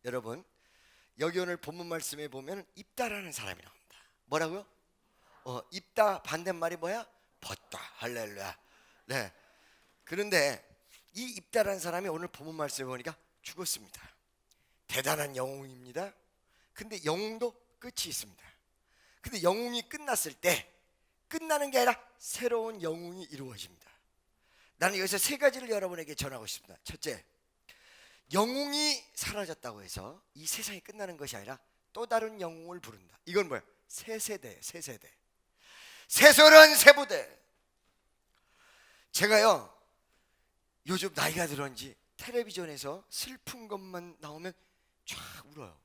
여러분, 여기 오늘 본문 말씀에 보면 입다라는 사람이 나옵니다. 뭐라고요? 입다 반대말이 뭐야? 벗다. 할렐루야. 네. 그런데 이 입다라는 사람이 오늘 본문 말씀에 보니까 죽었습니다. 대단한 영웅입니다. 근데 영웅도 끝이 있습니다. 근데 영웅이 끝났을 때 끝나는 게 아니라 새로운 영웅이 이루어집니다. 나는 여기서 세 가지를 여러분에게 전하고 싶습니다. 첫째, 영웅이 사라졌다고 해서 이 세상이 끝나는 것이 아니라 또 다른 영웅을 부른다. 이건 뭐야? 새 세대, 새 세대. 새소년 새부대. 제가요 요즘 나이가 들었는지 텔레비전에서 슬픈 것만 나오면 쫙 울어요.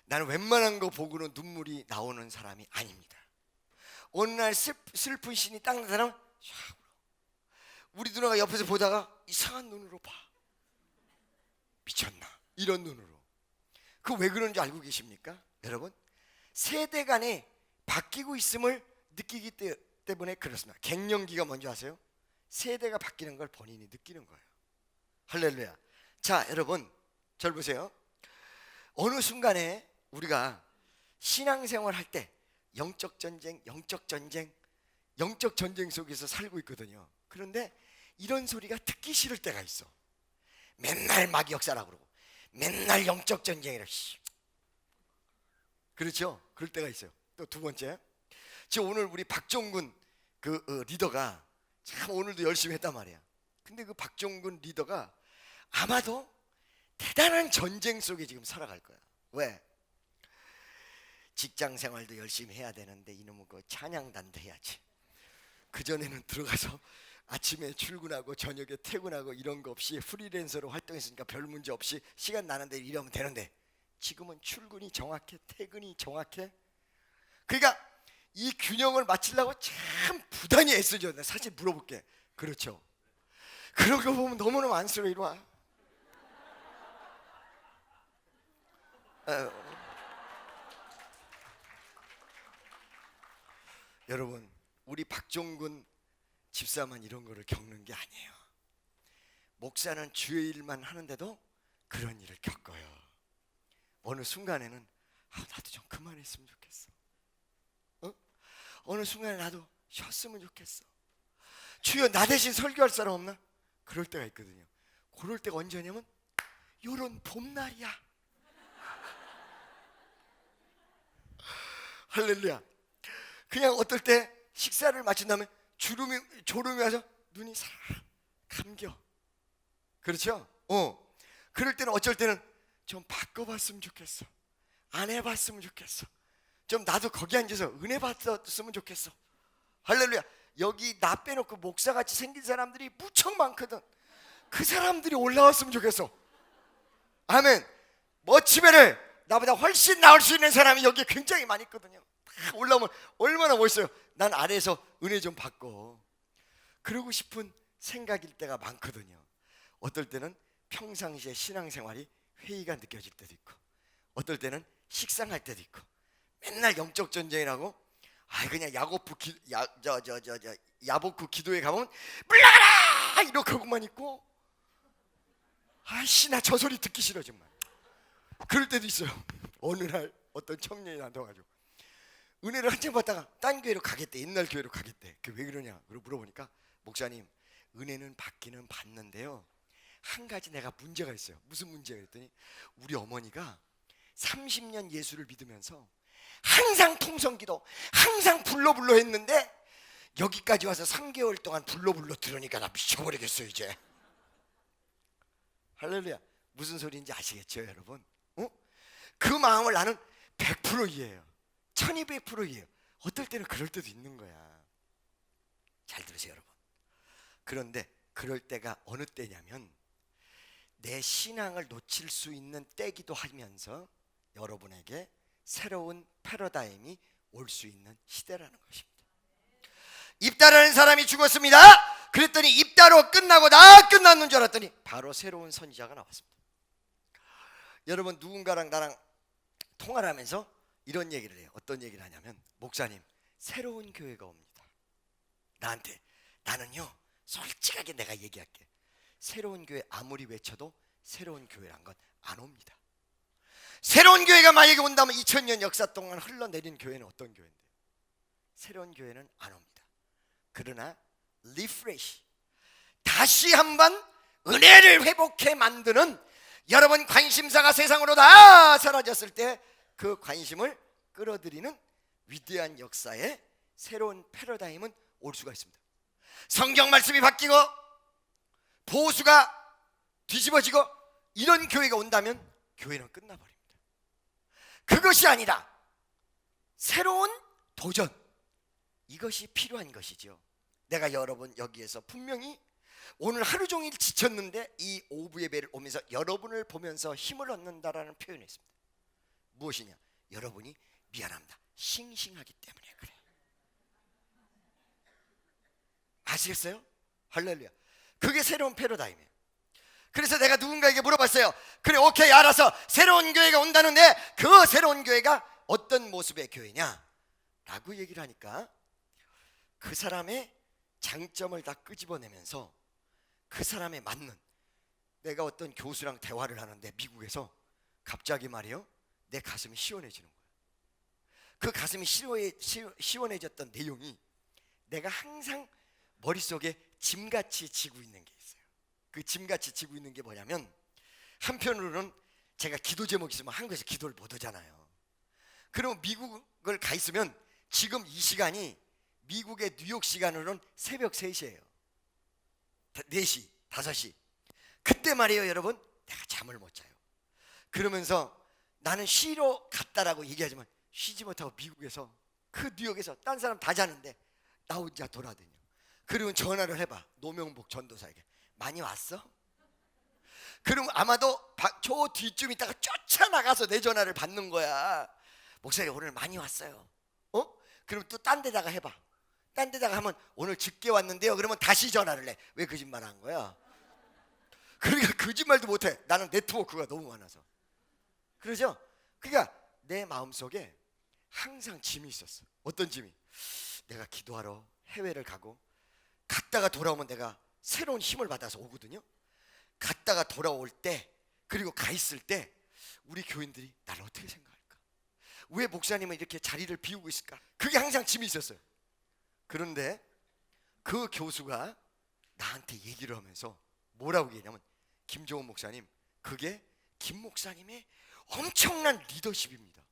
나는 웬만한 거 보고는 눈물이 나오는 사람이 아닙니다. 어느 날 슬픈 신이 딱 나타나면 쫙 울어. 우리 누나가 옆에서 보다가 이상한 눈으로 봐. 미쳤나? 이런 눈으로. 그 왜 그런지 알고 계십니까? 여러분, 세대 간에 바뀌고 있음을 느끼기 때문에 그렇습니다. 갱년기가 뭔지 아세요? 세대가 바뀌는 걸 본인이 느끼는 거예요. 할렐루야. 자, 여러분, 절 보세요. 어느 순간에 우리가 신앙생활 할 때 영적 전쟁 속에서 살고 있거든요. 그런데 이런 소리가 듣기 싫을 때가 있어. 맨날 막 역사라고 그러고 맨날 영적 전쟁이라. 그렇죠? 그럴 때가 있어요. 또 두 번째, 지금 오늘 우리 박종근 리더가 참 오늘도 열심히 했단 말이야. 근데 그 박종근 리더가 아마도 대단한 전쟁 속에 지금 살아갈 거야. 왜? 직장 생활도 열심히 해야 되는데 이놈은 그 찬양단도 해야지. 그전에는 들어가서 아침에 출근하고 저녁에 퇴근하고 이런 거 없이 프리랜서로 활동했으니까 별 문제 없이 시간 나는데 이러면 되는데 지금은 출근이 정확해, 퇴근이 정확해. 그러니까 이 균형을 맞추려고 참 부단히 애쓰죠. 사실 물어볼게. 그렇죠? 그런 거 보면 너무너무 안쓰러워. 이리 와. 여러분, 우리 박종근 집사만 이런 거를 겪는 게 아니에요. 목사는 주의 일만 하는데도 그런 일을 겪어요. 어느 순간에는 나도 좀 그만했으면 좋겠어. 어느 순간에 나도 쉬었으면 좋겠어. 주여, 나 대신 설교할 사람 없나? 그럴 때가 있거든요. 그럴 때가 언제냐면 요런 봄날이야. 할렐루야. 그냥 어떨 때 식사를 마친 다음에 졸음이 와서 눈이 싹 감겨. 그렇죠? 그럴 때는 어쩔 때는 좀 바꿔봤으면 좋겠어. 안 해봤으면 좋겠어. 좀 나도 거기 앉아서 은혜 받았으면 좋겠어. 할렐루야. 여기 나 빼놓고 목사같이 생긴 사람들이 무척 많거든. 그 사람들이 올라왔으면 좋겠어. 아멘. 멋지면은 나보다 훨씬 나을 수 있는 사람이 여기 굉장히 많이 있거든요. 다 올라오면 얼마나 멋있어요. 난 아래에서 은혜 좀 받고 그러고 싶은 생각일 때가 많거든요. 어떨 때는 평상시에 신앙생활이 회의가 느껴질 때도 있고, 어떨 때는 식상할 때도 있고, 맨날 영적 전쟁이라고 그냥 야복구 기도에 가면 물러가라 이렇게 하고만 있고, 나 저 소리 듣기 싫어 정말. 그럴 때도 있어요. 어느 날 어떤 청년이 나한테 와가지고 은혜를 한참 받다가 딴 교회로 가겠대. 옛날 교회로 가겠대. 그 왜 그러냐 물어보니까, 목사님, 은혜는 받기는 받는데요, 한 가지 내가 문제가 있어요. 무슨 문제가 있더니, 우리 어머니가 30년 예수를 믿으면서 항상 통성기도, 항상 불러 했는데 여기까지 와서 3개월 동안 불러 들으니까 나 미쳐버리겠어요 이제. 할렐루야. 무슨 소리인지 아시겠죠 여러분? 그 마음을 나는 100% 이해해요. 1200% 이해해요. 어떨 때는 그럴 때도 있는 거야. 잘 들으세요 여러분. 그런데 그럴 때가 어느 때냐면 내 신앙을 놓칠 수 있는 때기도 하면서 여러분에게 새로운 패러다임이 올 수 있는 시대라는 것입니다. 입다라는 사람이 죽었습니다. 그랬더니 입다로 끝나고 나 끝났는 줄 알았더니 바로 새로운 선지자가 나왔습니다. 여러분, 누군가랑 나랑 통화를 하면서 이런 얘기를 해요. 어떤 얘기를 하냐면, 목사님, 새로운 교회가 옵니다. 나한테. 나는요, 솔직하게 내가 얘기할게. 새로운 교회 아무리 외쳐도 새로운 교회란 건 안 옵니다. 새로운 교회가 만약에 온다면 2000년 역사 동안 흘러내린 교회는 어떤 교회인데? 새로운 교회는 안 옵니다. 그러나 리프레시, 다시 한번 은혜를 회복해 만드는, 여러분 관심사가 세상으로 다 사라졌을 때 그 관심을 끌어들이는 위대한 역사의 새로운 패러다임은 올 수가 있습니다. 성경 말씀이 바뀌고 보수가 뒤집어지고 이런 교회가 온다면 교회는 끝나버립니다. 그것이 아니라 새로운 도전, 이것이 필요한 것이죠. 내가 여러분 여기에서 분명히 오늘 하루 종일 지쳤는데 이 오후 예배를 오면서 여러분을 보면서 힘을 얻는다라는 표현을 했습니다. 무엇이냐? 여러분이 미안합니다, 싱싱하기 때문에 그래. 아시겠어요? 할렐루야. 그게 새로운 패러다임이에요. 그래서 내가 누군가에게 물어봤어요. 그래, 오케이, 알아서 새로운 교회가 온다는데 그 새로운 교회가 어떤 모습의 교회냐? 라고 얘기를 하니까 그 사람의 장점을 다 끄집어내면서 그 사람에 맞는, 내가 어떤 교수랑 대화를 하는데 미국에서 갑자기 말이요, 내 가슴이 시원해지는 거예요. 그 가슴이 시원해졌던 내용이 내가 항상 머릿속에 짐같이 지고 있는 게 있어요. 그 짐같이 지고 있는 게 뭐냐면, 한편으로는 제가 기도 제목이 있으면 한국에서 기도를 못 하잖아요. 그럼 미국을 가 있으면 지금 이 시간이 미국의 뉴욕 시간으로는 새벽 3시예요 4시, 5시. 그때 말이에요 여러분, 내가 잠을 못 자요. 그러면서 나는 쉬러 갔다라고 얘기하지만 쉬지 못하고 미국에서, 그 뉴욕에서 딴 사람 다 자는데 나 혼자 돌아다녀. 그리고 전화를 해봐, 노명복 전도사에게. 많이 왔어? 그럼 아마도 저 뒤쯤 있다가 쫓아나가서 내 전화를 받는 거야. 목사님 오늘 많이 왔어요. 그럼 또 딴 데다가 해봐. 딴 데다가 하면 오늘 늦게 왔는데요. 그러면 다시 전화를 해. 왜 거짓말한 거야? 그러니까 거짓말도 못해. 나는 네트워크가 너무 많아서. 그러죠? 그러니까 내 마음속에 항상 짐이 있었어. 어떤 짐이? 내가 기도하러 해외를 가고 갔다가 돌아오면 내가 새로운 힘을 받아서 오거든요. 갔다가 돌아올 때, 그리고 가 있을 때 우리 교인들이 나를 어떻게 생각할까? 왜 목사님은 이렇게 자리를 비우고 있을까? 그게 항상 짐이 있었어요. 그런데 그 교수가 나한테 얘기를 하면서 뭐라고 얘기했냐면, 김종훈 목사님, 그게 김 목사님의 엄청난 리더십입니다.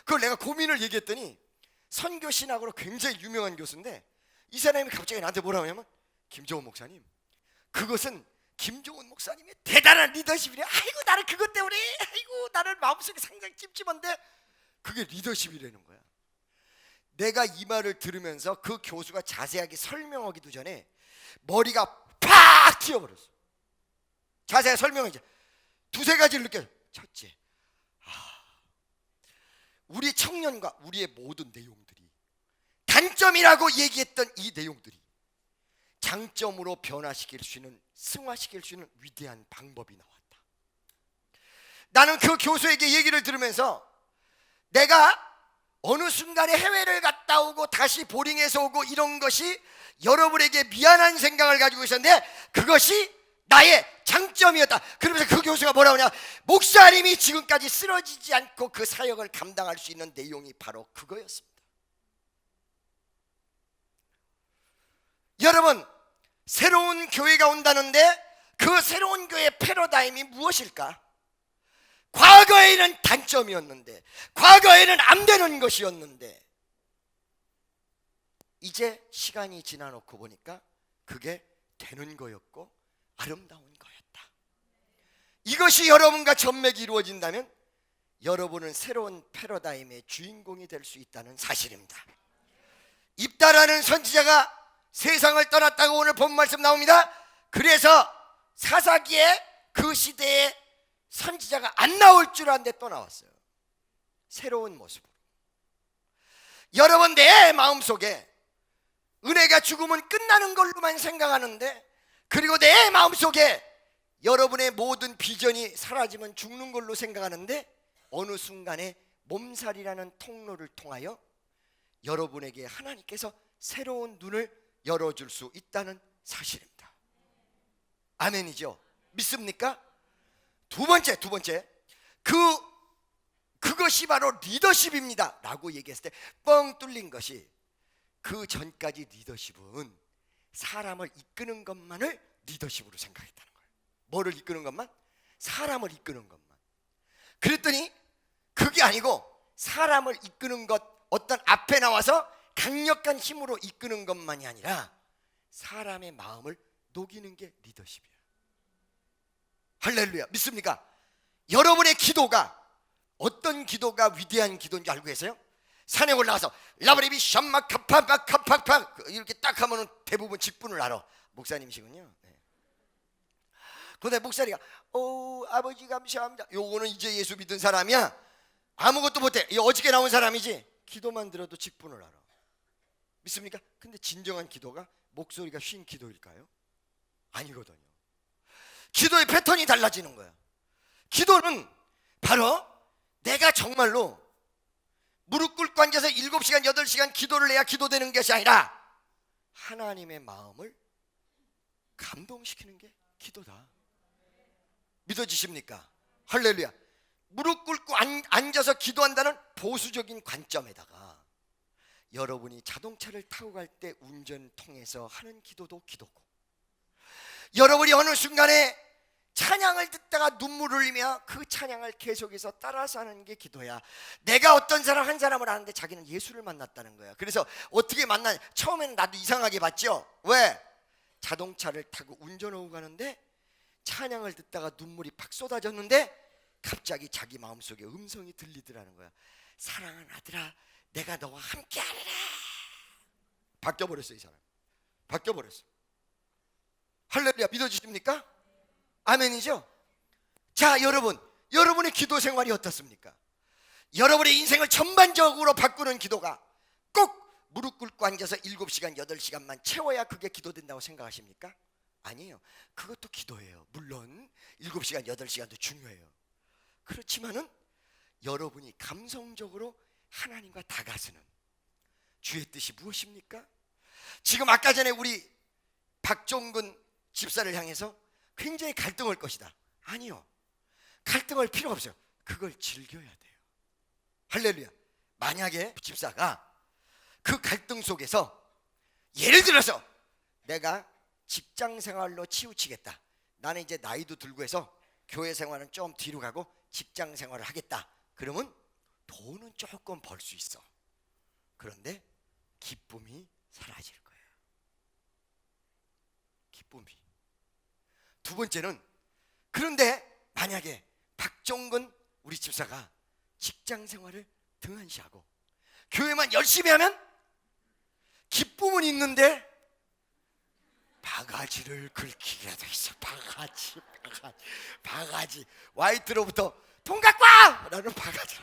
그걸 내가 고민을 얘기했더니, 선교 신학으로 굉장히 유명한 교수인데 이 사람이 갑자기 나한테 뭐라고 하냐면, 김종훈 목사님, 그것은 김종훈 목사님의 대단한 리더십이래. 아이고 나는 그것 때문에, 아이고 나는 마음속에 상당히 찜찜한데 그게 리더십이라는 거야. 내가 이 말을 들으면서 그 교수가 자세하게 설명하기도 전에 머리가 팍 튀어버렸어. 자세하게 설명하지. 두세 가지를 느껴요. 첫째, 우리 청년과 우리의 모든 내용들이, 단점이라고 얘기했던 이 내용들이 장점으로 변화시킬 수 있는, 승화시킬 수 있는 위대한 방법이 나왔다. 나는 그 교수에게 얘기를 들으면서 내가 어느 순간에 해외를 갔다 오고 다시 보링에서 오고 이런 것이 여러분에게 미안한 생각을 가지고 있었는데 그것이 나의 장점이었다. 그러면서 그 교수가 뭐라고 하냐, 목사님이 지금까지 쓰러지지 않고 그 사역을 감당할 수 있는 내용이 바로 그거였습니다. 여러분, 새로운 교회가 온다는데 그 새로운 교회의 패러다임이 무엇일까? 과거에는 단점이었는데, 과거에는 안 되는 것이었는데, 이제 시간이 지나놓고 보니까 그게 되는 거였고 아름다운 거였다. 이것이 여러분과 전맥이 이루어진다면 여러분은 새로운 패러다임의 주인공이 될 수 있다는 사실입니다. 입다라는 선지자가 세상을 떠났다고 오늘 본 말씀 나옵니다. 그래서 사사기에 그 시대에 선지자가 안 나올 줄 알았는데 또 나왔어요. 새로운 모습으로. 여러분, 내 마음속에 은혜가 죽으면 끝나는 걸로만 생각하는데, 그리고 내 마음속에 여러분의 모든 비전이 사라지면 죽는 걸로 생각하는데, 어느 순간에 몸살이라는 통로를 통하여 여러분에게 하나님께서 새로운 눈을 열어줄 수 있다는 사실입니다. 아멘이죠? 믿습니까? 두 번째, 그 그것이 바로 리더십입니다 라고 얘기했을 때 뻥 뚫린 것이, 그 전까지 리더십은 사람을 이끄는 것만을 리더십으로 생각했다는 거예요. 뭐를 이끄는 것만? 사람을 이끄는 것만. 그랬더니 그게 아니고 사람을 이끄는 것, 어떤 앞에 나와서 강력한 힘으로 이끄는 것만이 아니라 사람의 마음을 녹이는 게 리더십이야. 할렐루야. 믿습니까? 여러분의 기도가 어떤 기도가 위대한 기도인지 알고 계세요? 산에 올라가서 라브리비 샴마 카파파 카파파 이렇게 딱 하면은 대부분 직분을 알아. 목사님이시군요. 네. 그런데 목사님이 아버지 감사합니다. 요거는 이제 예수 믿은 사람이야. 아무것도 못해. 이 어저께 나온 사람이지. 기도만 들어도 직분을 알아. 믿습니까? 근데 진정한 기도가 목소리가 쉰 기도일까요? 아니거든요. 기도의 패턴이 달라지는 거야. 기도는 바로 내가 정말로 무릎 꿇고 앉아서 7시간 8시간 기도를 해야 기도되는 것이 아니라 하나님의 마음을 감동시키는 게 기도다. 믿어지십니까? 할렐루야. 무릎 꿇고 앉아서 기도한다는 보수적인 관점에다가 여러분이 자동차를 타고 갈 때 운전 통해서 하는 기도도 기도고, 여러분이 어느 순간에 찬양을 듣다가 눈물을 흘리며 그 찬양을 계속해서 따라서 하는 게 기도야. 내가 어떤 사람 한 사람을 아는데 자기는 예수를 만났다는 거야. 그래서 어떻게 만나? 처음에는 나도 이상하게 봤죠. 왜? 자동차를 타고 운전하고 가는데 찬양을 듣다가 눈물이 팍 쏟아졌는데 갑자기 자기 마음속에 음성이 들리더라는 거야. 사랑하는 아들아, 내가 너와 함께하리라. 바뀌어버렸어. 이 사람 바뀌어버렸어. 할렐루야. 믿어지십니까? 아멘이죠? 자, 여러분의 기도 생활이 어떻습니까? 여러분의 인생을 전반적으로 바꾸는 기도가 꼭 무릎 꿇고 앉아서 7시간 8시간만 채워야 그게 기도된다고 생각하십니까? 아니에요. 그것도 기도예요. 물론 7시간 8시간도 중요해요. 그렇지만은 여러분이 감성적으로 하나님과 다가서는 주의 뜻이 무엇입니까? 지금 아까 전에 우리 박종근 집사를 향해서 굉장히 갈등할 것이다. 아니요. 갈등할 필요가 없어요. 그걸 즐겨야 돼요. 할렐루야. 만약에 집사가 그 갈등 속에서 예를 들어서 내가 직장 생활로 치우치겠다. 나는 이제 나이도 들고 해서 교회 생활은 좀 뒤로 가고 직장 생활을 하겠다. 그러면 돈은 조금 벌 수 있어. 그런데 기쁨이 사라질 거예요. 기쁨이. 두 번째는, 그런데 만약에 박종근 우리 집사가 직장 생활을 등한시하고 교회만 열심히 하면 기쁨은 있는데 바가지를 긁히게 돼 있어. 바가지. 화이트로부터 돈 갖고 와! 라는 바가지.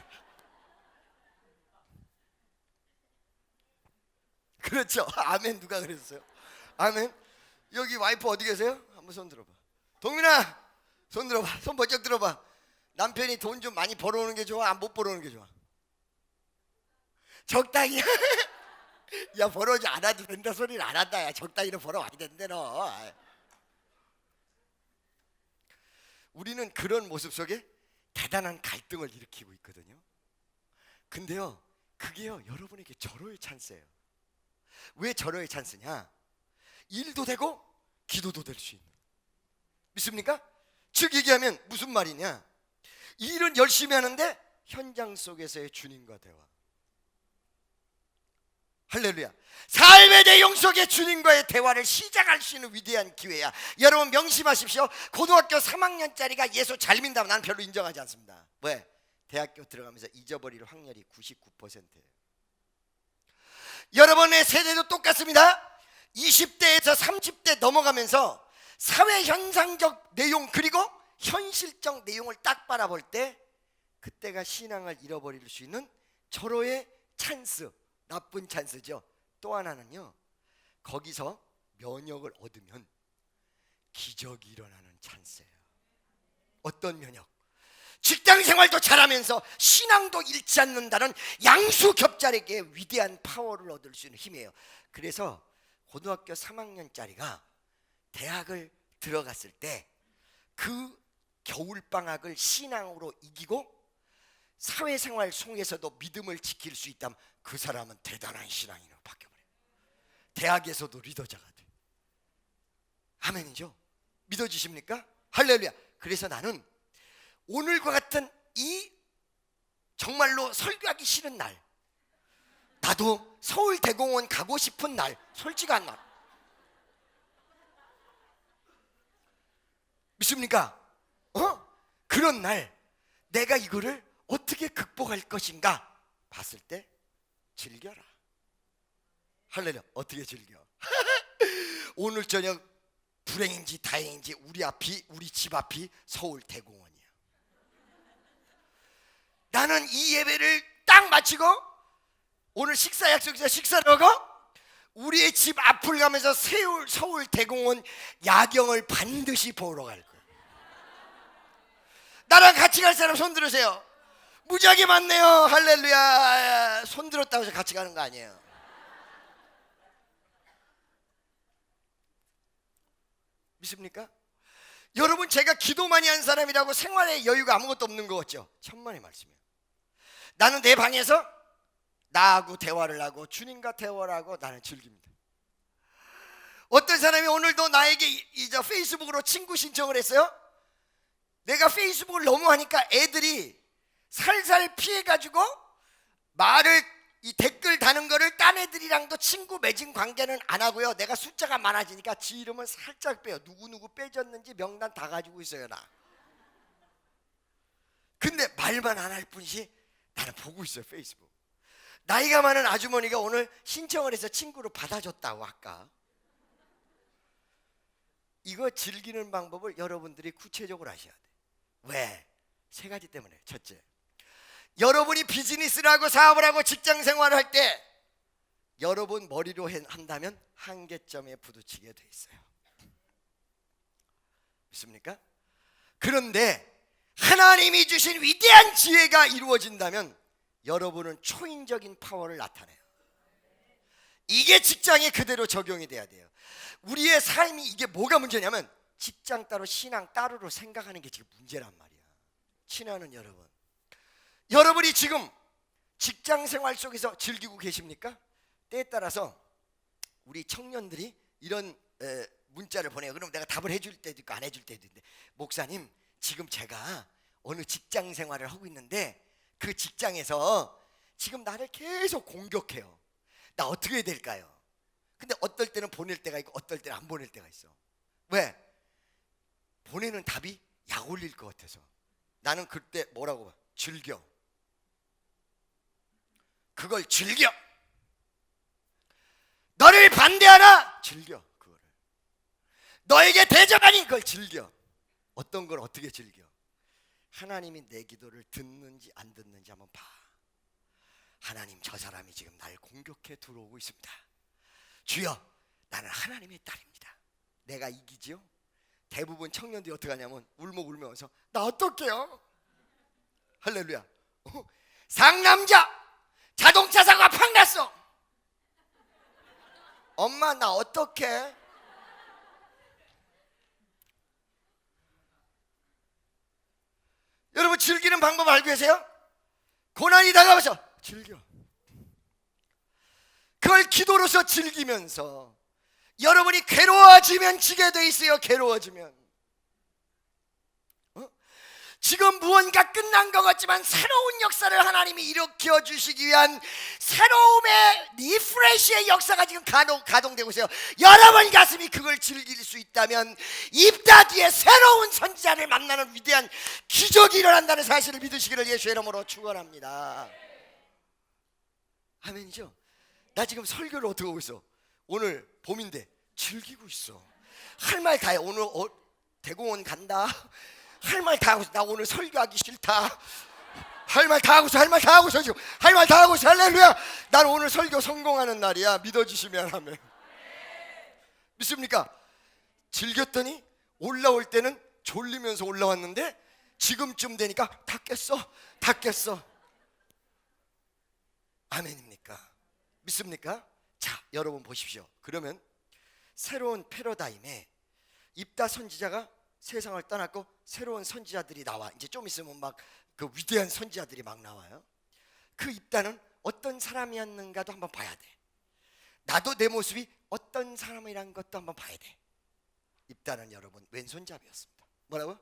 그렇죠. 아멘. 누가 그랬어요? 아멘. 여기 와이프 어디 계세요? 한번 손 들어봐. 동민아, 손 들어봐. 손 번쩍 들어봐. 남편이 돈 좀 많이 벌어오는 게 좋아? 안 못 벌어오는 게 좋아? 적당히. 야, 벌어오지 않아도 된다 소리를 안 한다. 야, 적당히는 벌어와야 된대 너. 우리는 그런 모습 속에 대단한 갈등을 일으키고 있거든요. 근데요, 그게요, 여러분에게 절호의 찬스예요. 왜 절호의 찬스냐? 일도 되고 기도도 될 수 있는. 믿습니까? 즉 얘기하면 무슨 말이냐? 일은 열심히 하는데 현장 속에서의 주님과 대화. 할렐루야. 삶의 내용 속에 주님과의 대화를 시작할 수 있는 위대한 기회야. 여러분 명심하십시오. 고등학교 3학년짜리가 예수 잘 믿는다면 나는 별로 인정하지 않습니다. 왜? 대학교 들어가면서 잊어버릴 확률이 99%예요. 여러분의 세대도 똑같습니다. 20대에서 30대 넘어가면서 사회 현상적 내용 그리고 현실적 내용을 딱 바라볼 때 그때가 신앙을 잃어버릴 수 있는 절호의 찬스, 나쁜 찬스죠. 또 하나는요, 거기서 면역을 얻으면 기적이 일어나는 찬스예요. 어떤 면역? 직장 생활도 잘하면서 신앙도 잃지 않는다는 양수겹자에게 위대한 파워를 얻을 수 있는 힘이에요. 그래서 고등학교 3학년짜리가 대학을 들어갔을 때 그 겨울방학을 신앙으로 이기고 사회생활 속에서도 믿음을 지킬 수 있다면 그 사람은 대단한 신앙인으로 바뀌어버려요. 대학에서도 리더자가 돼요. 아멘이죠? 믿어지십니까? 할렐루야. 그래서 나는 오늘과 같은 이 정말로 설교하기 싫은 날, 나도 서울대공원 가고 싶은 날, 솔직한 날, 믿습니까? 그런 날 내가 이거를 어떻게 극복할 것인가 봤을 때 즐겨라. 할렐루야. 어떻게 즐겨? 오늘 저녁 불행인지 다행인지 우리 집 앞이 서울대공원이야. 나는 이 예배를 딱 마치고 오늘 식사 약속에서 식사를 하고 우리의 집 앞을 가면서 서울대공원 야경을 반드시 보러 갈 거예요. 나랑 같이 갈 사람 손 들으세요. 무지하게 많네요. 할렐루야. 손 들었다고 해서 같이 가는 거 아니에요. 믿습니까? 여러분, 제가 기도 많이 한 사람이라고 생활에 여유가 아무것도 없는 거 같죠? 천만의 말씀이에요. 나는 내 방에서 나하고 대화를 하고 주님과 대화를 하고 나는 즐깁니다. 어떤 사람이 오늘도 나에게 이제 페이스북으로 친구 신청을 했어요. 내가 페이스북을 너무 하니까 애들이 살살 피해가지고 이 댓글 다는 거를 딴 애들이랑도 친구 맺은 관계는 안 하고요. 내가 숫자가 많아지니까 지 이름은 살짝 빼요. 누구누구 빼졌는지 명단 다 가지고 있어요, 나. 근데 말만 안 할 뿐이지 나는 보고 있어요, 페이스북. 나이가 많은 아주머니가 오늘 신청을 해서 친구로 받아줬다고 아까. 이거 즐기는 방법을 여러분들이 구체적으로 하셔야 돼. 왜? 세 가지 때문에. 첫째, 여러분이 비즈니스를 하고 사업을 하고 직장 생활을 할 때 여러분 머리로 한다면 한계점에 부딪히게 돼 있어요. 믿습니까? 그런데 하나님이 주신 위대한 지혜가 이루어진다면 여러분은 초인적인 파워를 나타내요. 이게 직장에 그대로 적용이 돼야 돼요. 우리의 삶이 이게 뭐가 문제냐면 직장 따로 신앙 따로로 생각하는 게 지금 문제란 말이야. 친하는 여러분, 여러분이 지금 직장 생활 속에서 즐기고 계십니까? 때에 따라서 우리 청년들이 이런 문자를 보내요. 그럼 내가 답을 해줄 때도 있고 안 해줄 때도 있는데, 목사님 지금 제가 어느 직장 생활을 하고 있는데 그 직장에서 지금 나를 계속 공격해요. 나 어떻게 해야 될까요? 근데 어떨 때는 보낼 때가 있고 어떨 때는 안 보낼 때가 있어. 왜? 보내는 답이 약 올릴 것 같아서. 나는 그때 뭐라고 봐? 즐겨. 그걸 즐겨. 너를 반대하나? 즐겨. 그거를. 너에게 대적하니 그걸 즐겨. 어떤 걸 어떻게 즐겨? 하나님이 내 기도를 듣는지 안 듣는지 한번 봐. 하나님, 저 사람이 지금 날 공격해 들어오고 있습니다. 주여, 나는 하나님의 딸입니다. 내가 이기지요? 대부분 청년들이 어떻게 하냐면 울면서 나 어떡해요? 할렐루야. 상남자 자동차 사고가 팍 났어. 엄마 나 어떡해? 여러분, 즐기는 방법 알고 계세요? 고난이 다가와서 즐겨. 그걸 기도로서 즐기면서 여러분이 괴로워지면 지게 돼 있어요. 괴로워지면. 지금 무언가 끝난 것 같지만 새로운 역사를 하나님이 일으켜 주시기 위한 새로움의 리프레시의 역사가 지금 가동되고 있어요. 여러분 가슴이 그걸 즐길 수 있다면 입다 뒤에 새로운 선지자를 만나는 위대한 기적이 일어난다는 사실을 믿으시기를 예수의 이름으로 축원합니다. 아멘이죠? 나 지금 설교를 어떻게 하고 있어? 오늘 봄인데 즐기고 있어. 할 말 다 해. 오늘 대공원 간다. 할 말 다 하고 있어. 나 오늘 설교하기 싫다. 할 말 다 하고 있어. 할 말 다 하고 있어. 지금 할 말 다 하고 있어. 할렐루야. 난 오늘 설교 성공하는 날이야. 믿어주시면 하면. 믿습니까? 즐겼더니 올라올 때는 졸리면서 올라왔는데 지금쯤 되니까 다 깼어. 다 깼어. 아멘입니까? 믿습니까? 자, 여러분 보십시오. 그러면 새로운 패러다임에 입다 선지자가 세상을 떠났고 새로운 선지자들이 나와. 이제 좀 있으면 막 그 위대한 선지자들이 막 나와요. 그 입단은 어떤 사람이었는가도 한번 봐야 돼. 나도 내 모습이 어떤 사람이란 것도 한번 봐야 돼. 입단은 여러분 왼손잡이였습니다. 뭐라고?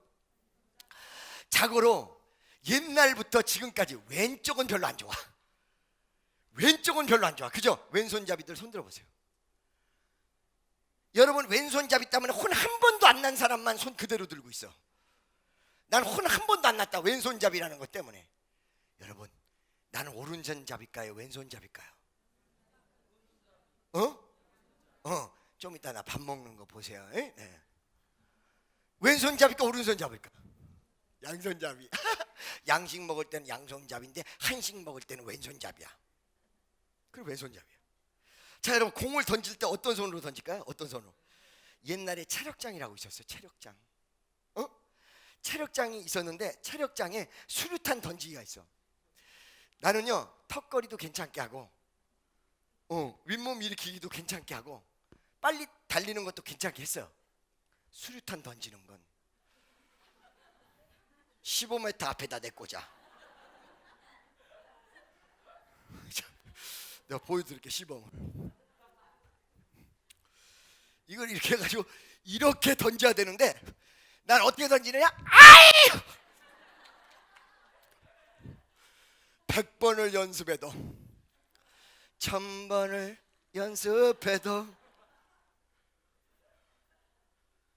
자고로 옛날부터 지금까지 왼쪽은 별로 안 좋아. 왼쪽은 별로 안 좋아. 그죠? 왼손잡이들 손 들어보세요. 여러분 왼손잡이 때문에 혼 한 번도 안 난 사람만 손 그대로 들고 있어. 난 혼 한 번도 안 났다. 왼손잡이라는 것 때문에. 여러분 나는 오른손잡일까요? 왼손잡일까요? 좀 이따 나 밥 먹는 거 보세요. 네. 왼손잡일까 오른손잡일까? 양손잡이. 양식 먹을 때는 양손잡인데 한식 먹을 때는 왼손잡이야. 그리고 왼손잡이야. 자 여러분 공을 던질 때 어떤 손으로 던질까요? 어떤 손으로? 옛날에 체력장이라고 있었어요. 체력장. 체력장이 있었는데 체력장에 수류탄 던지기가 있어. 나는요 턱걸이도 괜찮게 하고 윗몸 일으키기도 괜찮게 하고 빨리 달리는 것도 괜찮게 했어요. 수류탄 던지는 건 15m 앞에다 내꽂아. 내가 보여드릴게. 시범을 이걸 이렇게 해가지고 이렇게 던져야 되는데 난 어떻게 던지느냐? 아이! 100번을 연습해도 1000번을 연습해도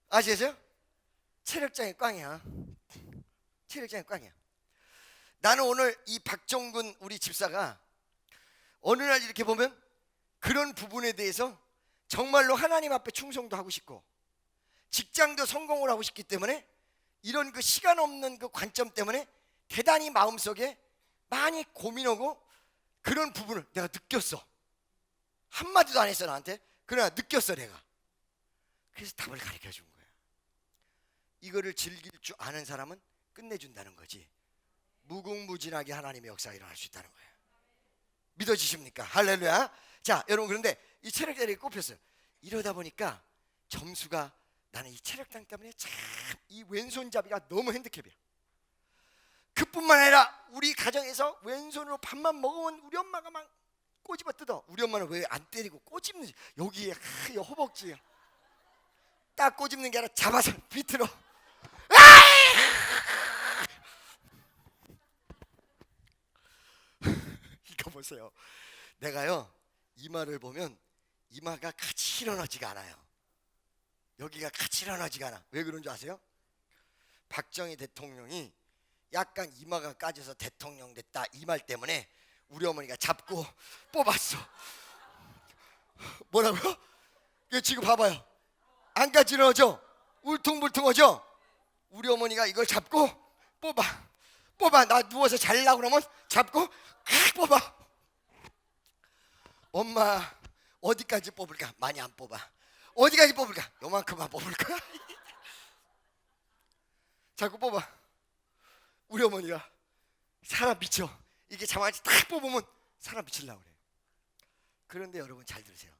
아시겠어요? 체력장이 꽝이야. 체력장이 꽝이야. 나는 오늘 이 박정근 우리 집사가 어느 날 이렇게 보면 그런 부분에 대해서 정말로 하나님 앞에 충성도 하고 싶고 직장도 성공을 하고 싶기 때문에 이런 그 시간 없는 그 관점 때문에 대단히 마음속에 많이 고민하고 그런 부분을 내가 느꼈어. 한마디도 안 했어 나한테. 그러나 느꼈어 내가. 그래서 답을 가르쳐 준 거야. 이거를 즐길 줄 아는 사람은 끝내준다는 거지. 무궁무진하게 하나님의 역사가 일어날 수 있다는 거예요. 믿어지십니까? 할렐루야. 자 여러분 그런데 이 체력장이 꼽혔어요. 이러다 보니까 점수가 나는 이 체력장 때문에 참 이 왼손잡이가 너무 핸디캡이야. 그뿐만 아니라 우리 가정에서 왼손으로 밥만 먹으면 우리 엄마가 막 꼬집어 뜯어. 우리 엄마는 왜 안 때리고 꼬집는지. 여기에 허벅지에 딱 꼬집는 게 아니라 잡아서 비틀어. 이거 보세요. 내가요 이마를 보면 이마가 같이 일어나지가 않아요. 여기가 같이 일어나지가 않아. 왜 그런 줄 아세요? 박정희 대통령이 약간 이마가 까져서 대통령 됐다 이 말 때문에 우리 어머니가 잡고 뽑았어. 뭐라고요? 지금 봐봐요. 안 까지러져. 울퉁불퉁하죠? 우리 어머니가 이걸 잡고 뽑아. 나 누워서 잘라고 그러면 잡고 뽑아. 엄마 어디까지 뽑을까? 많이 안 뽑아. 어디까지 뽑을까? 요만큼만 뽑을까? 자꾸 뽑아. 우리 어머니가 사람 미쳐. 이게 자만치 딱 뽑으면 사람 미치려고 그래요. 그런데 여러분 잘 들으세요.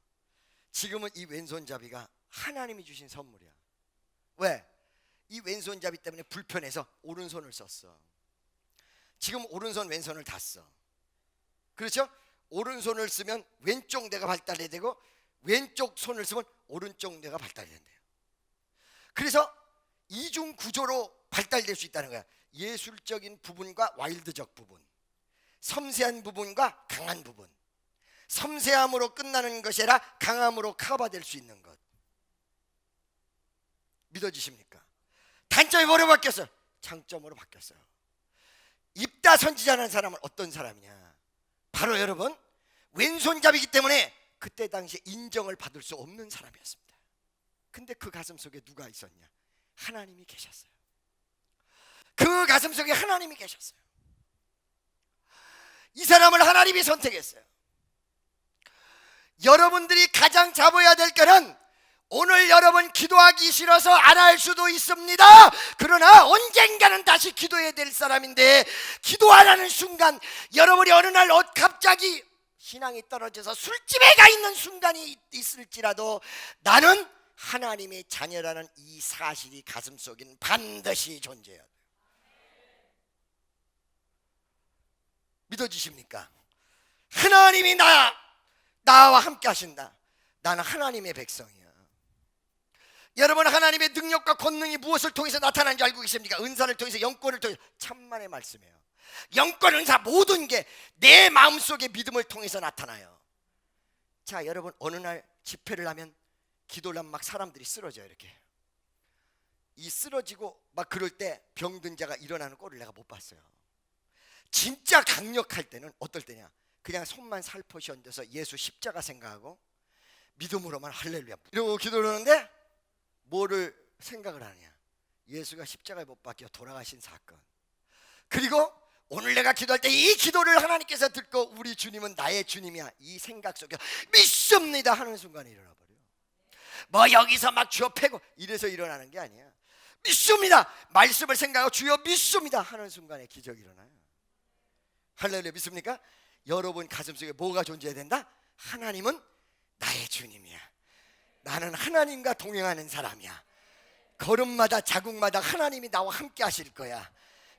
지금은 이 왼손잡이가 하나님이 주신 선물이야. 왜? 이 왼손잡이 때문에 불편해서 오른손을 썼어. 지금 오른손 왼손을 다 써. 그렇죠? 오른손을 쓰면 왼쪽 뇌가 발달이 되고 왼쪽 손을 쓰면 오른쪽 뇌가 발달이 된대요. 그래서 이중 구조로 발달될 수 있다는 거야. 예술적인 부분과 와일드적 부분, 섬세한 부분과 강한 부분. 섬세함으로 끝나는 것이 아니라 강함으로 커버될 수 있는 것. 믿어지십니까? 단점이 뭐로 바뀌었어요? 장점으로 바뀌었어요. 입다 선지자라는 사람은 어떤 사람이냐? 바로 여러분 왼손잡이기 때문에 그때 당시에 인정을 받을 수 없는 사람이었습니다. 근데 그 가슴 속에 누가 있었냐? 하나님이 계셨어요. 그 가슴 속에 하나님이 계셨어요. 이 사람을 하나님이 선택했어요. 여러분들이 가장 잡아야 될 거는 오늘 여러분 기도하기 싫어서 안 할 수도 있습니다. 그러나 언젠가는 다시 기도해야 될 사람인데 기도 안 하는 순간 여러분이 어느 날 갑자기 신앙이 떨어져서 술집에 가 있는 순간이 있을지라도 나는 하나님의 자녀라는 이 사실이 가슴속엔 반드시 존재해야 돼요. 믿어주십니까? 하나님이 나와 함께 하신다. 나는 하나님의 백성이야. 여러분, 하나님의 능력과 권능이 무엇을 통해서 나타나는지 알고 계십니까? 은사를 통해서, 영권을 통해서. 천만의 말씀이에요. 영권, 은사, 모든 게 내 마음속의 믿음을 통해서 나타나요. 자, 여러분, 어느 날 집회를 하면, 기도를 하면 막 사람들이 쓰러져요. 이렇게 이 쓰러지고 막 그럴 때 병든 자가 일어나는 꼴을 내가 못 봤어요. 진짜 강력할 때는 어떨 때냐? 그냥 손만 살포시 얹어서 예수 십자가 생각하고 믿음으로만 할렐루야 이러고 기도를 하는데, 뭐를 생각을 하느냐? 예수가 십자가에 못 박혀 돌아가신 사건. 그리고 오늘 내가 기도할 때 이 기도를 하나님께서 듣고 우리 주님은 나의 주님이야, 이 생각 속에 믿습니다 하는 순간에 일어나 버려요. 뭐 여기서 막 주여 패고 이래서 일어나는 게 아니야. 믿습니다, 말씀을 생각하고 주여 믿습니다 하는 순간에 기적이 일어나요. 할렐루야. 믿습니까? 여러분 가슴속에 뭐가 존재해야 된다? 하나님은 나의 주님이야. 나는 하나님과 동행하는 사람이야. 걸음마다 자국마다 하나님이 나와 함께 하실 거야.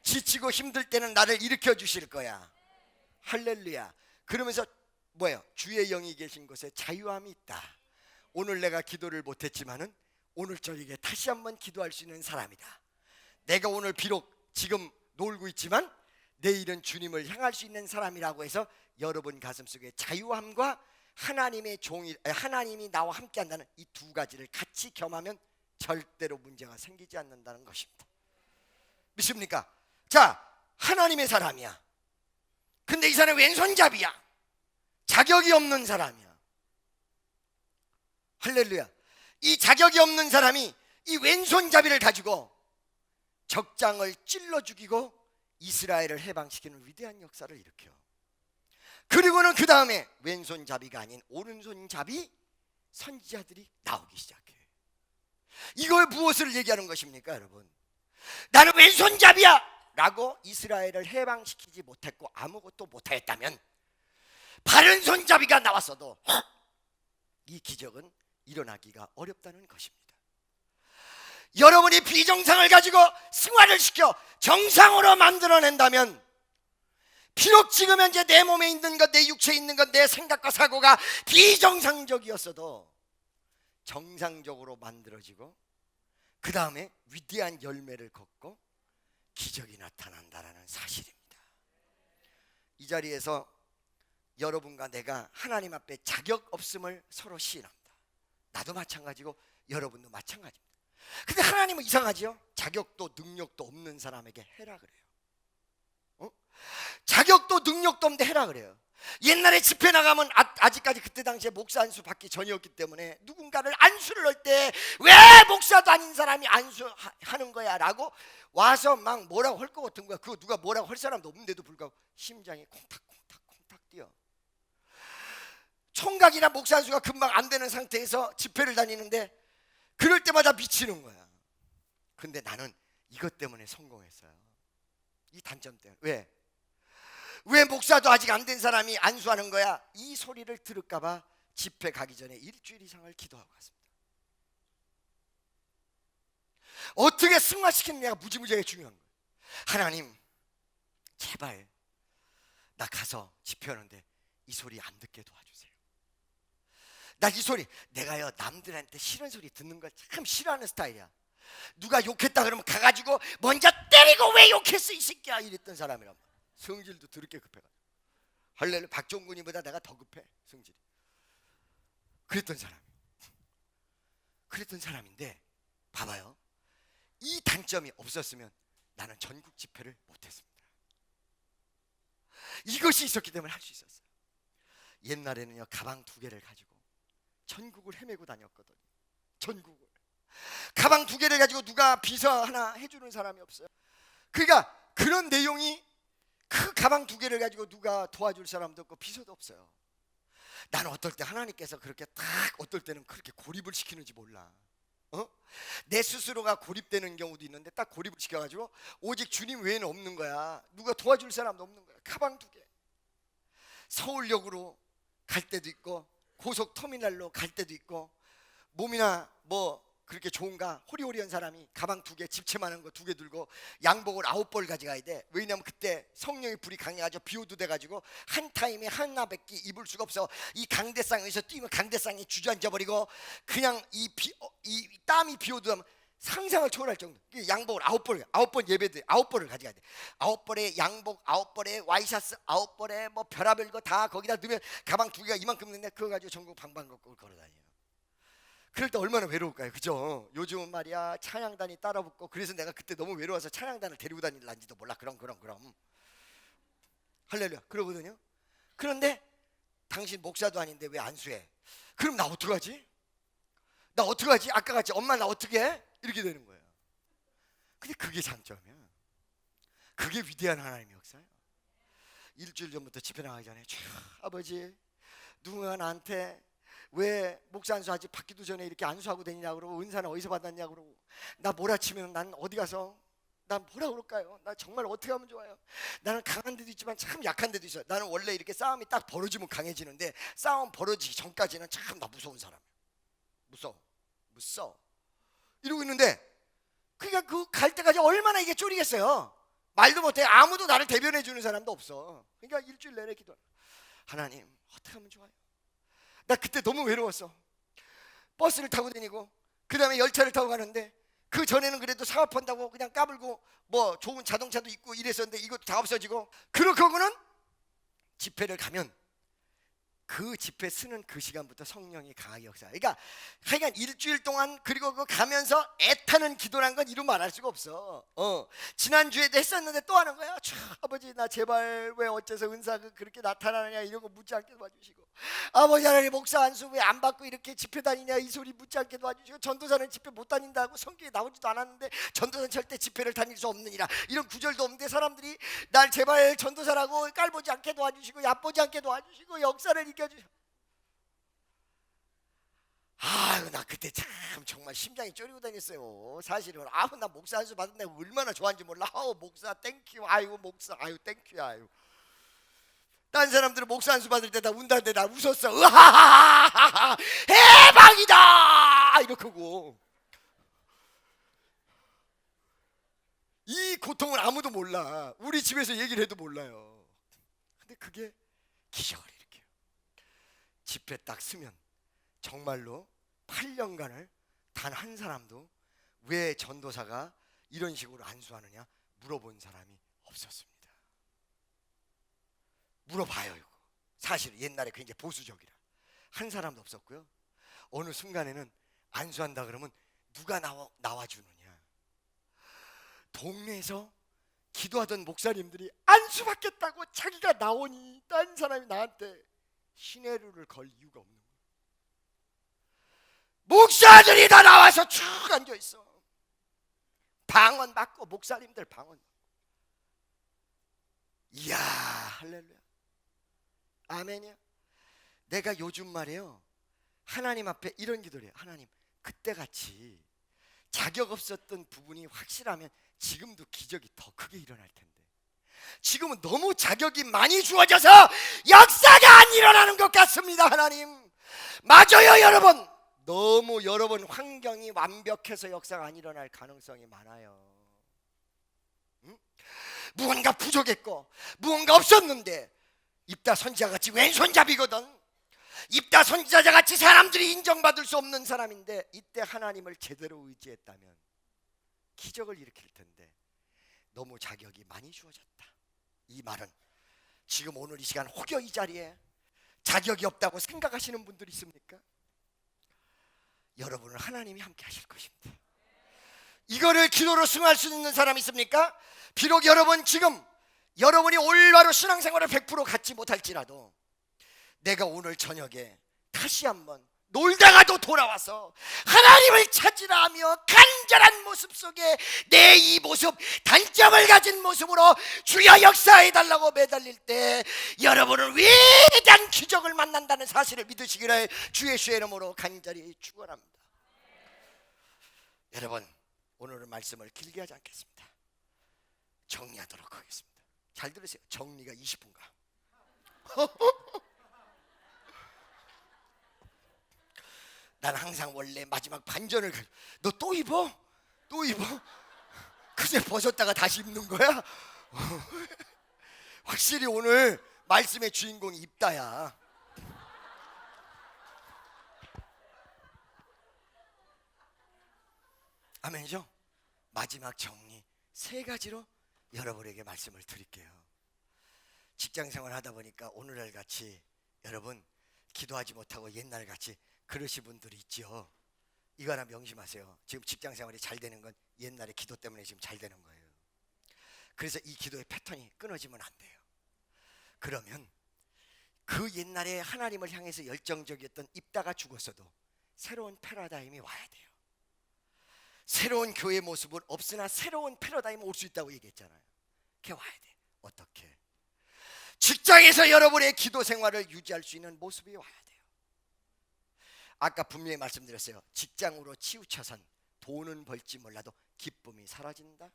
지치고 힘들 때는 나를 일으켜 주실 거야. 할렐루야. 그러면서 뭐예요? 주의 영이 계신 곳에 자유함이 있다. 오늘 내가 기도를 못했지만은 오늘 저녁에 다시 한번 기도할 수 있는 사람이다. 내가 오늘 비록 지금 놀고 있지만 내일은 주님을 향할 수 있는 사람이라고 해서 여러분 가슴속에 자유함과 하나님이 나와 함께 한다는 이 두 가지를 같이 겸하면 절대로 문제가 생기지 않는다는 것입니다. 믿습니까? 자, 하나님의 사람이야. 근데 이 사람은 왼손잡이야. 자격이 없는 사람이야. 할렐루야. 이 자격이 없는 사람이 이 왼손잡이를 가지고 적장을 찔러 죽이고 이스라엘을 해방시키는 위대한 역사를 일으켜. 그리고는 그 다음에 왼손잡이가 아닌 오른손잡이 선지자들이 나오기 시작해. 이걸 무엇을 얘기하는 것입니까, 여러분? 나는 왼손잡이야 라고 이스라엘을 해방시키지 못했고 아무것도 못하였다면, 바른 손잡이가 나왔어도 이 기적은 일어나기가 어렵다는 것입니다. 여러분이 비정상을 가지고 승화를 시켜 정상으로 만들어낸다면, 비록 지금 현재 내 몸에 있는 것, 내 육체에 있는 것, 내 생각과 사고가 비정상적이었어도 정상적으로 만들어지고 그 다음에 위대한 열매를 걷고 기적이 나타난다는 사실입니다. 이 자리에서 여러분과 내가 하나님 앞에 자격 없음을 서로 시인합니다. 나도 마찬가지고 여러분도 마찬가지입니다. 근데 하나님은 이상하지요? 자격도 능력도 없는 사람에게 해라 그래요. 자격도 능력도 없는데 해라 그래요. 옛날에 집회 나가면 아직까지 그때 당시에 목사 안수 받기 전이었기 때문에 누군가를 안수를 할 때 왜 목사도 아닌 사람이 안수하는 거야 라고 와서 막 뭐라고 할 것 같은 거야. 그거 누가 뭐라고 할 사람도 없는데도 불구하고 심장이 콩닥콩닥 뛰어. 총각이나 목사 안수가 금방 안 되는 상태에서 집회를 다니는데 그럴 때마다 미치는 거야. 근데 나는 이것 때문에 성공했어요. 이 단점 때문에. 왜 목사도 아직 안 된 사람이 안수하는 거야? 이 소리를 들을까 봐 집회 가기 전에 일주일 이상을 기도하고 갔습니다. 어떻게 승화시키느냐가 무지무지하게 중요한 거예요. 하나님, 제발 나 가서 집회하는데 이 소리 안 듣게 도와주세요. 나 이 소리, 내가요 남들한테 싫은 소리 듣는 걸 참 싫어하는 스타일이야. 누가 욕했다 그러면 가가지고 먼저 때리고 왜 욕했어 이 새끼야 이랬던 사람이란 말이야. 성질도 더럽게 급해가지고. 할렐루야. 박종근이보다 내가 더 급해 성질이. 그랬던 사람인데 봐봐요. 이 단점이 없었으면 나는 전국 집회를 못했습니다. 이것이 있었기 때문에 할 수 있었어요. 옛날에는요 가방 2개를 가지고 전국을 헤매고 다녔거든요. 전국을. 가방 2개를 가지고 누가 비서 하나 해주는 사람이 없어요. 그러니까 그런 내용이, 그 가방 2개를 가지고 누가 도와줄 사람도 없고 비서도 없어요. 나는 어떨 때 하나님께서 그렇게 딱 어떨 때는 그렇게 고립을 시키는지 몰라. 내 스스로가 고립되는 경우도 있는데 딱 고립을 시켜가지고 오직 주님 외에는 없는 거야. 누가 도와줄 사람도 없는 거야. 가방 2개. 서울역으로 갈 때도 있고 고속터미널로 갈 때도 있고 몸이나 뭐 그렇게 좋은가? 호리호리한 사람이 가방 2개, 집채만한 거 2개 들고 양복을 9벌 가져가야 돼. 왜냐면 그때 성령의 불이 강해가지고 비오도 돼가지고 한 타임에 하나밖에 입을 수가 없어. 이 강대상에서 뛰면 강대상이 주저앉아 버리고 그냥 이 땀이 비오도 하면 상상을 초월할 정도. 양복을 9벌 예배드 9벌을 가져가야 돼. 9벌에 양복, 9벌에 와이셔츠, 9벌에 뭐 별의별 거 다 거기다 넣으면 가방 2개가 이만큼 있는데 그거 가지고 전국 방방곡곡 걸어다녀요. 그럴 때 얼마나 외로울까요? 그죠? 요즘은 말이야 찬양단이 따라붙고, 그래서 내가 그때 너무 외로워서 찬양단을 데리고 다닐란지도 몰라. 그럼 할렐루야 그러거든요. 그런데 당신 목사도 아닌데 왜 안수해? 그럼 나 어떡하지? 아까 같이 엄마 나 어떻게 해? 이렇게 되는 거예요. 근데 그게 장점이야. 그게 위대한 하나님의 역사예요. 일주일 전부터 집회 나가기 전에 아버지 누군가 나한테 왜 목사 안수하지 받기도 전에 이렇게 안수하고 다니냐고 그러고 은사는 어디서 받았냐고 그러고 나 몰아치면 난 어디 가서 난 뭐라 그럴까요? 나 정말 어떻게 하면 좋아요? 나는 강한 데도 있지만 참 약한 데도 있어요. 나는 원래 이렇게 싸움이 딱 벌어지면 강해지는데 싸움 벌어지기 전까지는 참 나 무서운 사람이야. 무서워 이러고 있는데, 그러니까 그 갈 때까지 얼마나 이게 쫄이겠어요. 말도 못해. 아무도 나를 대변해 주는 사람도 없어. 그러니까 일주일 내내 기도. 하나님 어떻게 하면 좋아요? 나 그때 너무 외로웠어. 버스를 타고 다니고 그 다음에 열차를 타고 가는데, 그 전에는 그래도 사업한다고 그냥 까불고 뭐 좋은 자동차도 있고 이랬었는데 이것도 다 없어지고, 그렇거고는 집회를 가면 그 집회 쓰는 그 시간부터 성령이 강하게 역사. 그러니까 하여간 일주일 동안, 그리고 그 가면서 애타는 기도란 건 이루 말할 수가 없어. 지난주에도 했었는데 또 하는 거야. 아버지 나 제발 왜 어째서 은사가 그렇게 나타나느냐 이런 거 묻지 않게 도와주시고, 아버지 하나님 목사 안수 왜 안 받고 이렇게 집회 다니냐 이 소리 묻지 않게 도와주시고, 전도사는 집회 못 다닌다고 성경에 나오지도 않았는데 전도사는 절대 집회를 다닐 수 없느니라 이런 구절도 없는데 사람들이 날 제발 전도사라고 깔보지 않게 도와주시고 얕보지 않게 도와주시고 역사를 이겨주시고. 아유 나 그때 참 정말 심장이 쫄리고 다녔어요. 사실은 나 목사 안수 받은 내가 얼마나 좋아하는지 몰라. 목사 땡큐, 아이고 목사 아유 땡큐, 아유. 딴 사람들은 목사 안수 받을 때 다 운다는데 나 웃었어. 으하하하하 해방이다 이렇게고. 이 고통을 아무도 몰라. 우리 집에서 얘기를 해도 몰라요. 근데 그게 기적을 일으켜요. 집회 딱 쓰면 정말로 8년간을 단 한 사람도 왜 전도사가 이런 식으로 안수하느냐 물어본 사람이 없었습니다. 물어봐요 이거. 사실 옛날에 굉장히 보수적이라 한 사람도 없었고요. 어느 순간에는 안수한다 그러면 누가 나와주느냐, 동네에서 기도하던 목사님들이 안수받겠다고 자기가 나오니 딴 사람이 나한테 시내루를 걸 이유가 없는 거예요. 목사들이 다 나와서 쭉 앉아있어. 방언 받고 목사님들 방언. 이야 할렐루야 아멘이야. 내가 요즘 말이에요 하나님 앞에 이런 기도를 해요. 하나님 그때같이 자격 없었던 부분이 확실하면 지금도 기적이 더 크게 일어날 텐데, 지금은 너무 자격이 많이 주어져서 역사가 안 일어나는 것 같습니다. 하나님 맞아요 여러분. 너무 여러분 환경이 완벽해서 역사가 안 일어날 가능성이 많아요. 무언가 부족했고 무언가 없었는데, 입다 선지자같이 왼손잡이거든. 입다 선지자같이 사람들이 인정받을 수 없는 사람인데 이때 하나님을 제대로 의지했다면 기적을 일으킬 텐데 너무 자격이 많이 주어졌다. 이 말은 지금 오늘 이 시간 혹여 이 자리에 자격이 없다고 생각하시는 분들이 있습니까? 여러분은 하나님이 함께 하실 것입니다. 이거를 기도로 승화할 수 있는 사람이 있습니까? 비록 여러분 지금 여러분이 올바로 신앙생활을 100% 갖지 못할지라도 내가 오늘 저녁에 다시 한번 놀다가도 돌아와서 하나님을 찾으라 하며 간절한 모습 속에 내 이 모습, 단점을 가진 모습으로 주여 역사해달라고 매달릴 때 여러분은 위대한 기적을 만난다는 사실을 믿으시기를 주의 이름으로 간절히 축원합니다. 여러분 오늘은 말씀을 길게 하지 않겠습니다. 정리하도록 하겠습니다. 잘 들으세요. 정리가 20분 가. 난 항상 원래 마지막 반전을 너 또 입어? 또 입어? 그새 벗었다가 다시 입는 거야? 확실히 오늘 말씀의 주인공이 입다야. 아멘이죠? 마지막 정리 3가지로 여러분에게 말씀을 드릴게요. 직장생활 하다 보니까 오늘날 같이 여러분 기도하지 못하고 옛날 같이 그러신 분들이 있죠. 이거 하나 명심하세요. 지금 직장생활이 잘 되는 건 옛날에 기도 때문에 지금 잘 되는 거예요. 그래서 이 기도의 패턴이 끊어지면 안 돼요. 그러면 그 옛날에 하나님을 향해서 열정적이었던 입다가 죽었어도 새로운 패러다임이 와야 돼요. 새로운 교회 모습은 없으나 새로운 패러다임이 올 수 있다고 얘기했잖아요. 그게 와야 돼. 어떻게? 직장에서 여러분의 기도 생활을 유지할 수 있는 모습이 와야 돼요. 아까 분명히 말씀드렸어요. 직장으로 치우쳐선 돈은 벌지 몰라도 기쁨이 사라진다.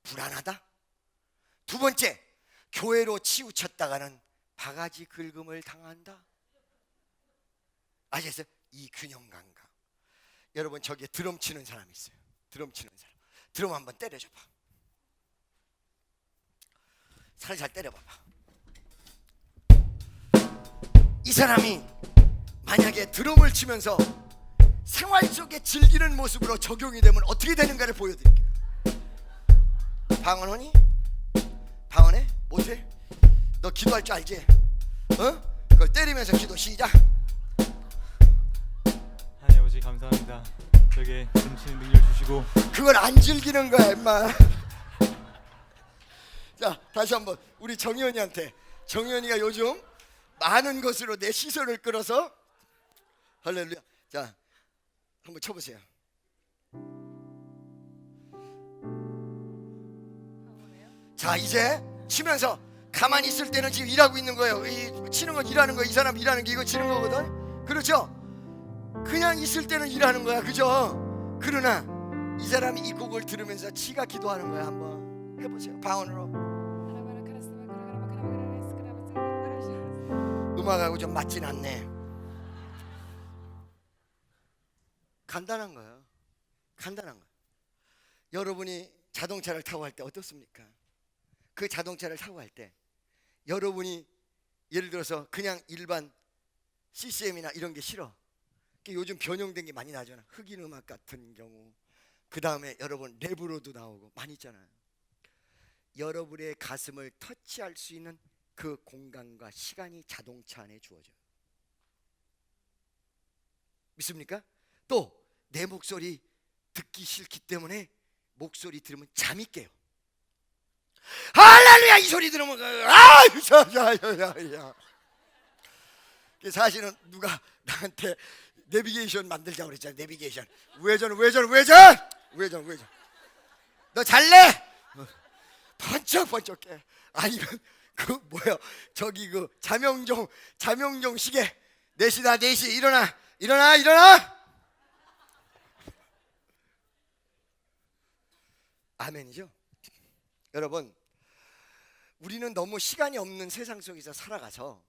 불안하다. 2번째, 교회로 치우쳤다가는 바가지 긁음을 당한다. 아시겠어요? 이 균형 감각. 여러분 저기에 드럼 치는 사람 있어요. 드럼 치는 사람. 드럼 한번 때려줘봐. 살살 때려봐봐. 이 사람이 만약에 드럼을 치면서 생활 속에 즐기는 모습으로 적용이 되면 어떻게 되는가를 보여드릴게요. 방언하니? 방언해? 못해? 너 기도할 줄 알지? 어? 그걸 때리면서 기도 시작. 하나님 아버지 감사합니다. 저에게 숨쉬는 능력 주시고. 그걸 안 즐기는 거야 임마. 자 다시 한번 우리 정희연이한테. 정희연이가 요즘 많은 것으로 내 시선을 끌어서 할렐루야. 자 한번 쳐보세요. 자 이제 치면서 가만히 있을 때는 지금 일하고 있는 거예요. 이 치는 건 일하는 거야. 이 사람 일하는 게 이거 치는 거거든. 그렇죠? 그냥 있을 때는 일하는 거야. 그죠? 그러나 이 사람이 이 곡을 들으면서 지가 기도하는 거야. 한번 해보세요. 방언으로. 음악하고 좀 맞진 않네. 간단한 거예요. 간단한 거예요. 여러분이 자동차를 타고 할 때 어떻습니까? 그 자동차를 타고 할 때 여러분이 예를 들어서 그냥 일반 CCM이나 이런 게 싫어. 요즘 변형된 게 많이 나잖아. 흑인 음악 같은 경우. 그 다음에 여러분 랩으로도 나오고 많이 있잖아요. 여러분의 가슴을 터치할 수 있는 그 공간과 시간이 자동차 안에 주어져요. 믿습니까? 또 내 목소리 듣기 싫기 때문에 목소리 들으면 잠이 깨요. 할렐루야 이 소리 들으면 야야야야. 사실은 누가 나한테 내비게이션 만들자고 그랬잖아. 내비게이션 우회전 너 잘래? 번쩍번쩍 깨. 아니면 그 뭐야 저기 그 자명종 시계 4시다 4시 일어나. 아멘이죠. 여러분 우리는 너무 시간이 없는 세상 속에서 살아가서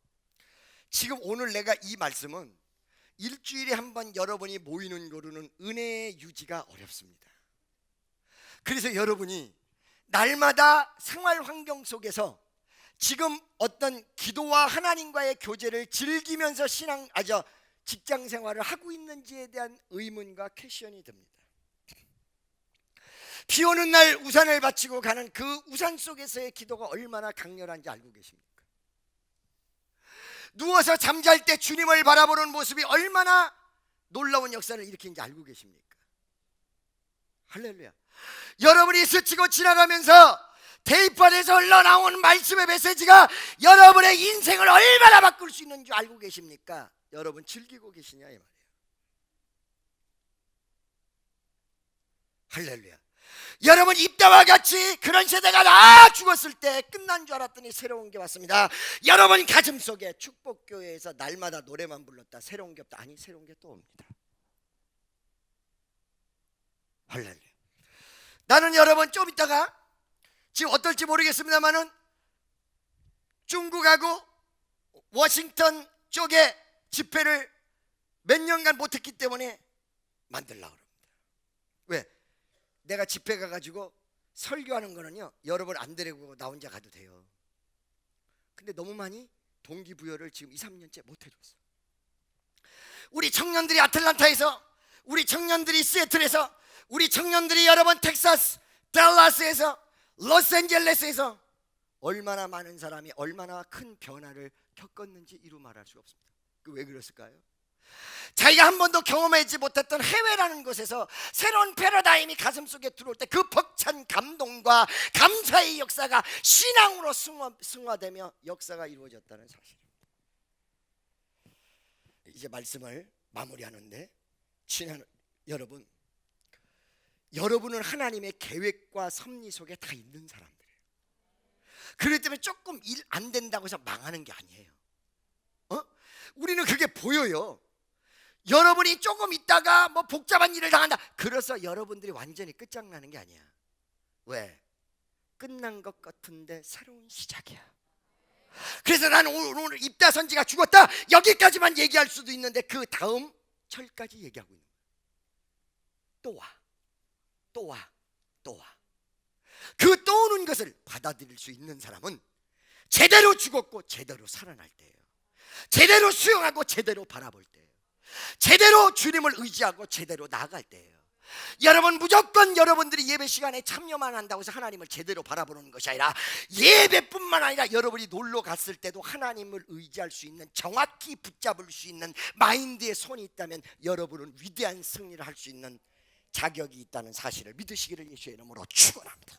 지금 오늘 내가 이 말씀은 일주일에 한 번 여러분이 모이는 거로는 은혜의 유지가 어렵습니다. 그래서 여러분이 날마다 생활 환경 속에서 지금 어떤 기도와 하나님과의 교제를 즐기면서 직장 생활을 하고 있는지에 대한 의문과 퀘션이 듭니다. 비 오는 날 우산을 받치고 가는 그 우산 속에서의 기도가 얼마나 강렬한지 알고 계십니까? 누워서 잠잘 때 주님을 바라보는 모습이 얼마나 놀라운 역사를 일으키는지 알고 계십니까? 할렐루야. 여러분이 스치고 지나가면서 대입판에서 흘러나온 말씀의 메시지가 여러분의 인생을 얼마나 바꿀 수 있는 줄 알고 계십니까? 여러분 즐기고 계시냐 이 말이에요. 할렐루야. 여러분 입다와 같이 그런 세대가 다 죽었을 때 끝난 줄 알았더니 새로운 게 왔습니다. 여러분 가슴 속에 축복교회에서 날마다 노래만 불렀다 새로운 게 없다. 아니 새로운 게 또 옵니다. 할렐루야. 나는 여러분 좀 있다가 지금 어떨지 모르겠습니다만은 중국하고 워싱턴 쪽에 집회를 몇 년간 못했기 때문에 만들려고 합니다. 왜? 내가 집회 가가지고 설교하는 거는요, 여러분 안 데리고 나 혼자 가도 돼요. 근데 너무 많이 동기부여를 지금 2, 3년째 못 해줬어. 우리 청년들이 아틀란타에서, 우리 청년들이 시애틀에서, 우리 청년들이 여러분 텍사스, 달라스에서, 로스앤젤레스에서 얼마나 많은 사람이 얼마나 큰 변화를 겪었는지 이루 말할 수가 없습니다. 왜 그랬을까요? 자기가 한 번도 경험하지 못했던 해외라는 곳에서 새로운 패러다임이 가슴속에 들어올 때 그 벅찬 감동과 감사의 역사가 신앙으로 승화되며 역사가 이루어졌다는 사실입니다. 이제 말씀을 마무리하는데, 친한 여러분, 여러분은 하나님의 계획과 섭리 속에 다 있는 사람들이에요. 그렇기 때문에 조금 일 안 된다고 해서 망하는 게 아니에요. 우리는 그게 보여요. 여러분이 조금 있다가 뭐 복잡한 일을 당한다, 그래서 여러분들이 완전히 끝장나는 게 아니야. 왜? 끝난 것 같은데 새로운 시작이야. 그래서 나는 오늘 입다 선지가 죽었다 여기까지만 얘기할 수도 있는데 그 다음 철까지 얘기하고 있는 거야. 또 와, 또 와, 또 와. 그 또 오는 것을 받아들일 수 있는 사람은 제대로 죽었고 제대로 살아날 때예요. 제대로 수용하고 제대로 바라볼 때예요. 제대로 주님을 의지하고 제대로 나아갈 때예요. 여러분, 무조건 여러분들이 예배 시간에 참여만 한다고 해서 하나님을 제대로 바라보는 것이 아니라, 예배뿐만 아니라 여러분이 놀러 갔을 때도 하나님을 의지할 수 있는, 정확히 붙잡을 수 있는 마인드에 손이 있다면 여러분은 위대한 승리를 할 수 있는 자격이 있다는 사실을 믿으시기를 예수의 이름으로 축원합니다.